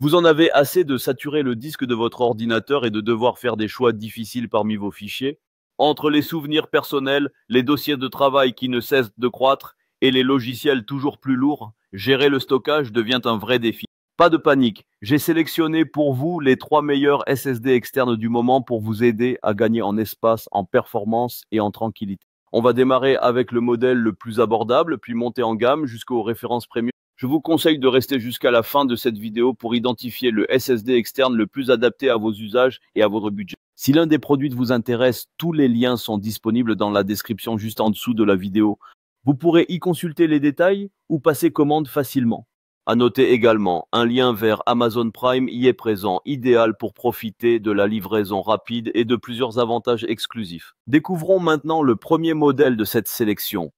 Vous en avez assez de saturer le disque de votre ordinateur et de devoir faire des choix difficiles parmi vos fichiers? Entre les souvenirs personnels, les dossiers de travail qui ne cessent de croître et les logiciels toujours plus lourds, gérer le stockage devient un vrai défi. Pas de panique, j'ai sélectionné pour vous les 3 meilleurs SSD externes du moment pour vous aider à gagner en espace, en performance et en tranquillité. On va démarrer avec le modèle le plus abordable, puis monter en gamme jusqu'aux références premium. Je vous conseille de rester jusqu'à la fin de cette vidéo pour identifier le SSD externe le plus adapté à vos usages et à votre budget. Si l'un des produits vous intéresse, tous les liens sont disponibles dans la description juste en dessous de la vidéo. Vous pourrez y consulter les détails ou passer commande facilement. À noter également, un lien vers Amazon Prime y est présent, idéal pour profiter de la livraison rapide et de plusieurs avantages exclusifs. Découvrons maintenant le premier modèle de cette sélection.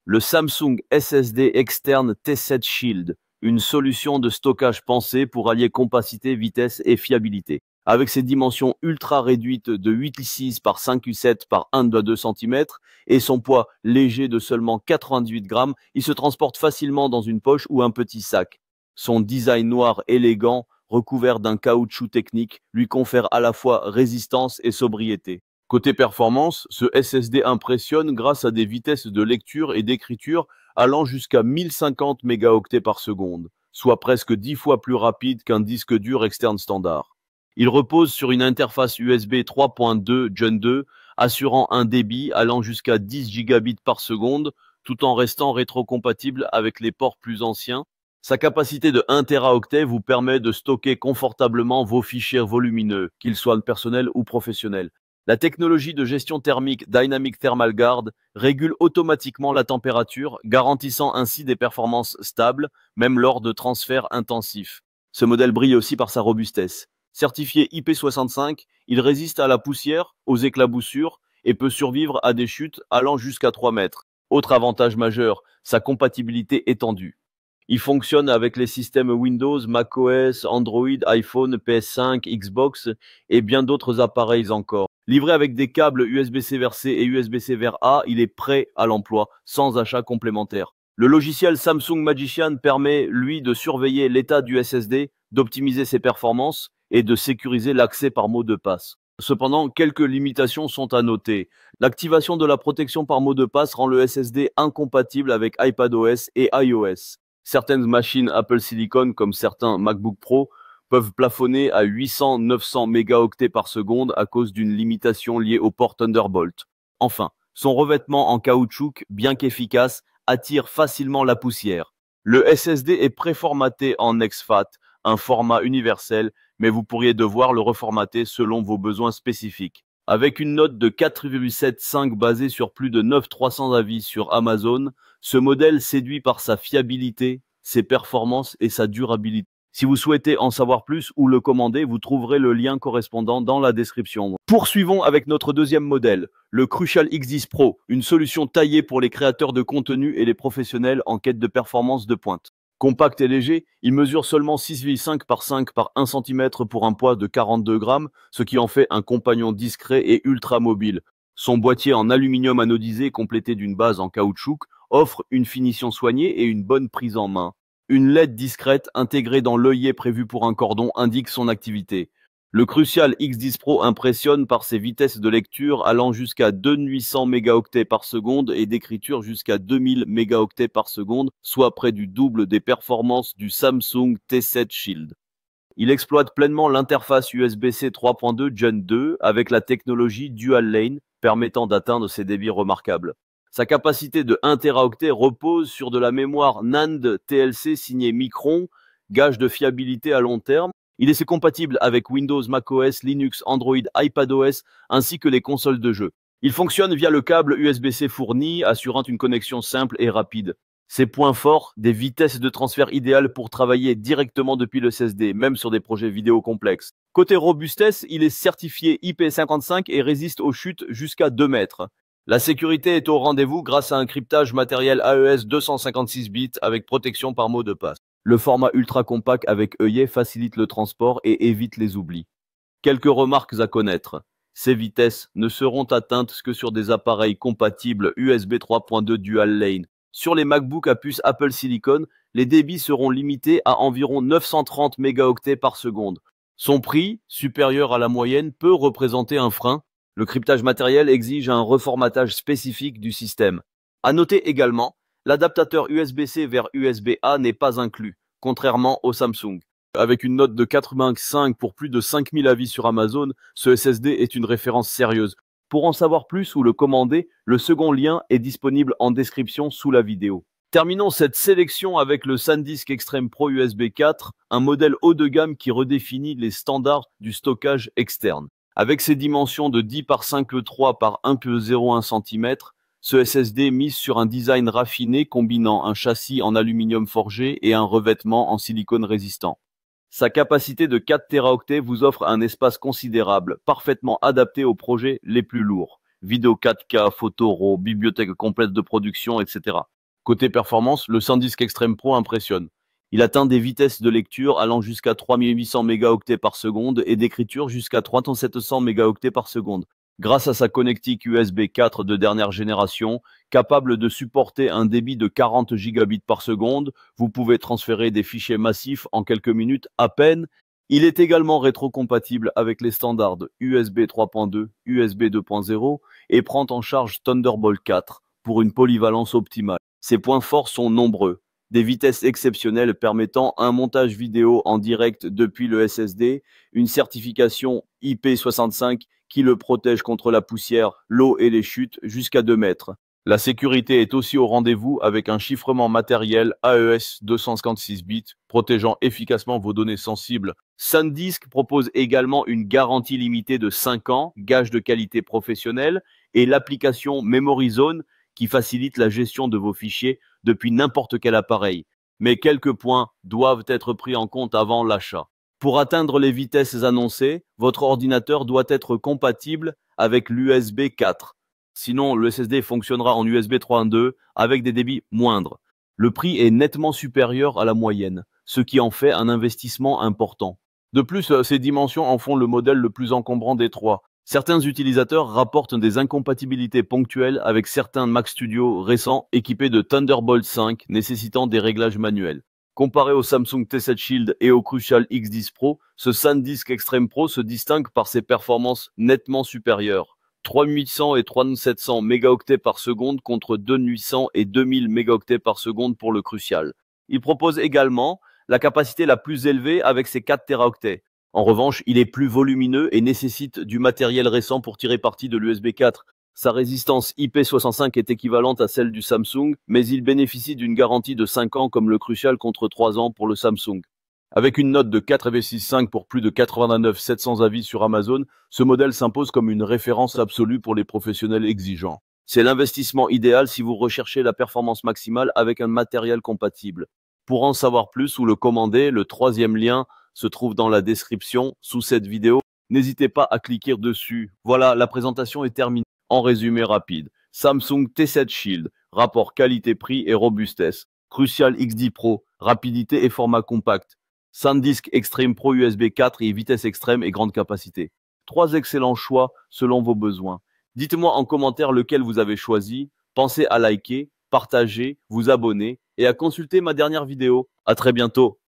Le Samsung SSD externe T7 Shield, une solution de stockage pensée pour allier compacité, vitesse et fiabilité. Avec ses dimensions ultra réduites de 8,6 par 5,7 par 1,2 cm et son poids léger de seulement 88 grammes, il se transporte facilement dans une poche ou un petit sac. Son design noir élégant, recouvert d'un caoutchouc technique, lui confère à la fois résistance et sobriété. Côté performance, ce SSD impressionne grâce à des vitesses de lecture et d'écriture allant jusqu'à 1050 mégaoctets par seconde, soit presque 10 fois plus rapide qu'un disque dur externe standard. Il repose sur une interface USB 3.2 Gen 2, assurant un débit allant jusqu'à 10 gigabits par seconde, tout en restant rétrocompatible avec les ports plus anciens. Sa capacité de 1 Teraoctet vous permet de stocker confortablement vos fichiers volumineux, qu'ils soient personnels ou professionnels. La technologie de gestion thermique Dynamic Thermal Guard régule automatiquement la température, garantissant ainsi des performances stables, même lors de transferts intensifs. Ce modèle brille aussi par sa robustesse. Certifié IP65, il résiste à la poussière, aux éclaboussures et peut survivre à des chutes allant jusqu'à 3 mètres. Autre avantage majeur, sa compatibilité étendue. Il fonctionne avec les systèmes Windows, macOS, Android, iPhone, PS5, Xbox et bien d'autres appareils encore. Livré avec des câbles USB-C vers C et USB-C vers A, il est prêt à l'emploi, sans achat complémentaire. Le logiciel Samsung Magician permet, lui, de surveiller l'état du SSD, d'optimiser ses performances et de sécuriser l'accès par mot de passe. Cependant, quelques limitations sont à noter. L'activation de la protection par mot de passe rend le SSD incompatible avec iPadOS et iOS. Certaines machines Apple Silicon, comme certains MacBook Pro, peuvent plafonner à 800-900 mégaoctets par seconde à cause d'une limitation liée au port Thunderbolt. Enfin, son revêtement en caoutchouc, bien qu'efficace, attire facilement la poussière. Le SSD est préformaté en exFAT, un format universel, mais vous pourriez devoir le reformater selon vos besoins spécifiques. Avec une note de 4,75 basée sur plus de 9300 avis sur Amazon, ce modèle séduit par sa fiabilité, ses performances et sa durabilité. Si vous souhaitez en savoir plus ou le commander, vous trouverez le lien correspondant dans la description. Poursuivons avec notre deuxième modèle, le Crucial X10 Pro, une solution taillée pour les créateurs de contenu et les professionnels en quête de performance de pointe. Compact et léger, il mesure seulement 6,5 par 5 par 1 cm pour un poids de 42 grammes, ce qui en fait un compagnon discret et ultra mobile. Son boîtier en aluminium anodisé complété d'une base en caoutchouc offre une finition soignée et une bonne prise en main. Une LED discrète intégrée dans l'œillet prévu pour un cordon indique son activité. Le Crucial X10 Pro impressionne par ses vitesses de lecture allant jusqu'à 2800 mégaoctets par seconde et d'écriture jusqu'à 2000 mégaoctets par seconde, soit près du double des performances du Samsung T7 Shield. Il exploite pleinement l'interface USB-C 3.2 Gen 2 avec la technologie Dual Lane permettant d'atteindre ces débits remarquables. Sa capacité de 1 Teraoctet repose sur de la mémoire NAND TLC signée Micron, gage de fiabilité à long terme. Il est compatible avec Windows, macOS, Linux, Android, iPadOS ainsi que les consoles de jeux. Il fonctionne via le câble USB-C fourni, assurant une connexion simple et rapide. Ses points forts, des vitesses de transfert idéales pour travailler directement depuis le SSD, même sur des projets vidéo complexes. Côté robustesse, il est certifié IP55 et résiste aux chutes jusqu'à 2 mètres. La sécurité est au rendez-vous grâce à un cryptage matériel AES 256 bits avec protection par mot de passe. Le format ultra compact avec œillet facilite le transport et évite les oublis. Quelques remarques à connaître. Ces vitesses ne seront atteintes que sur des appareils compatibles USB 3.2 Dual Lane. Sur les MacBook à puce Apple Silicon, les débits seront limités à environ 930 mégaoctets par seconde. Son prix, supérieur à la moyenne, peut représenter un frein. Le cryptage matériel exige un reformatage spécifique du système. À noter également, l'adaptateur USB-C vers USB-A n'est pas inclus, contrairement au Samsung. Avec une note de 85 pour plus de 5000 avis sur Amazon, ce SSD est une référence sérieuse. Pour en savoir plus ou le commander, le second lien est disponible en description sous la vidéo. Terminons cette sélection avec le SanDisk Extreme Pro USB 4, un modèle haut de gamme qui redéfinit les standards du stockage externe. Avec ses dimensions de 10 par 5,3 par 1,01 cm, ce SSD mise sur un design raffiné combinant un châssis en aluminium forgé et un revêtement en silicone résistant. Sa capacité de 4 Teraoctets vous offre un espace considérable, parfaitement adapté aux projets les plus lourds. Vidéo 4K, photo RAW, bibliothèque complète de production, etc. Côté performance, le SanDisk Extreme Pro impressionne. Il atteint des vitesses de lecture allant jusqu'à 3800 mégaoctets par seconde et d'écriture jusqu'à 3700 mégaoctets par seconde. Grâce à sa connectique USB 4 de dernière génération, capable de supporter un débit de 40 gigabits par seconde, vous pouvez transférer des fichiers massifs en quelques minutes à peine. Il est également rétrocompatible avec les standards USB 3.2, USB 2.0 et prend en charge Thunderbolt 4 pour une polyvalence optimale. Ses points forts sont nombreux. Des vitesses exceptionnelles permettant un montage vidéo en direct depuis le SSD, une certification IP65 qui le protège contre la poussière, l'eau et les chutes jusqu'à 2 mètres. La sécurité est aussi au rendez-vous avec un chiffrement matériel AES 256 bits protégeant efficacement vos données sensibles. SanDisk propose également une garantie limitée de 5 ans, gage de qualité professionnelle, et l'application Memory Zone qui facilite la gestion de vos fichiers depuis n'importe quel appareil. Mais quelques points doivent être pris en compte avant l'achat. Pour atteindre les vitesses annoncées, votre ordinateur doit être compatible avec l'USB 4. Sinon, le SSD fonctionnera en USB 3.2 avec des débits moindres. Le prix est nettement supérieur à la moyenne, ce qui en fait un investissement important. De plus, ces dimensions en font le modèle le plus encombrant des trois. Certains utilisateurs rapportent des incompatibilités ponctuelles avec certains Mac Studio récents équipés de Thunderbolt 5 nécessitant des réglages manuels. Comparé au Samsung T7 Shield et au Crucial X10 Pro, ce SanDisk Extreme Pro se distingue par ses performances nettement supérieures. 3800 et 3700 mégaoctets par seconde contre 2800 et 2000 mégaoctets par seconde pour le Crucial. Il propose également la capacité la plus élevée avec ses 4 Teraoctets. En revanche, il est plus volumineux et nécessite du matériel récent pour tirer parti de l'USB 4. Sa résistance IP65 est équivalente à celle du Samsung, mais il bénéficie d'une garantie de 5 ans comme le Crucial contre 3 ans pour le Samsung. Avec une note de 4,65 pour plus de 89 700 avis sur Amazon, ce modèle s'impose comme une référence absolue pour les professionnels exigeants. C'est l'investissement idéal si vous recherchez la performance maximale avec un matériel compatible. Pour en savoir plus ou le commander, le troisième lien se trouve dans la description sous cette vidéo. N'hésitez pas à cliquer dessus. Voilà, la présentation est terminée. En résumé rapide, Samsung T7 Shield, rapport qualité-prix et robustesse. Crucial XD Pro, rapidité et format compact. SanDisk Extreme Pro USB 4 et vitesse extrême et grande capacité. 3 excellents choix selon vos besoins. Dites-moi en commentaire lequel vous avez choisi. Pensez à liker, partager, vous abonner et à consulter ma dernière vidéo. À très bientôt.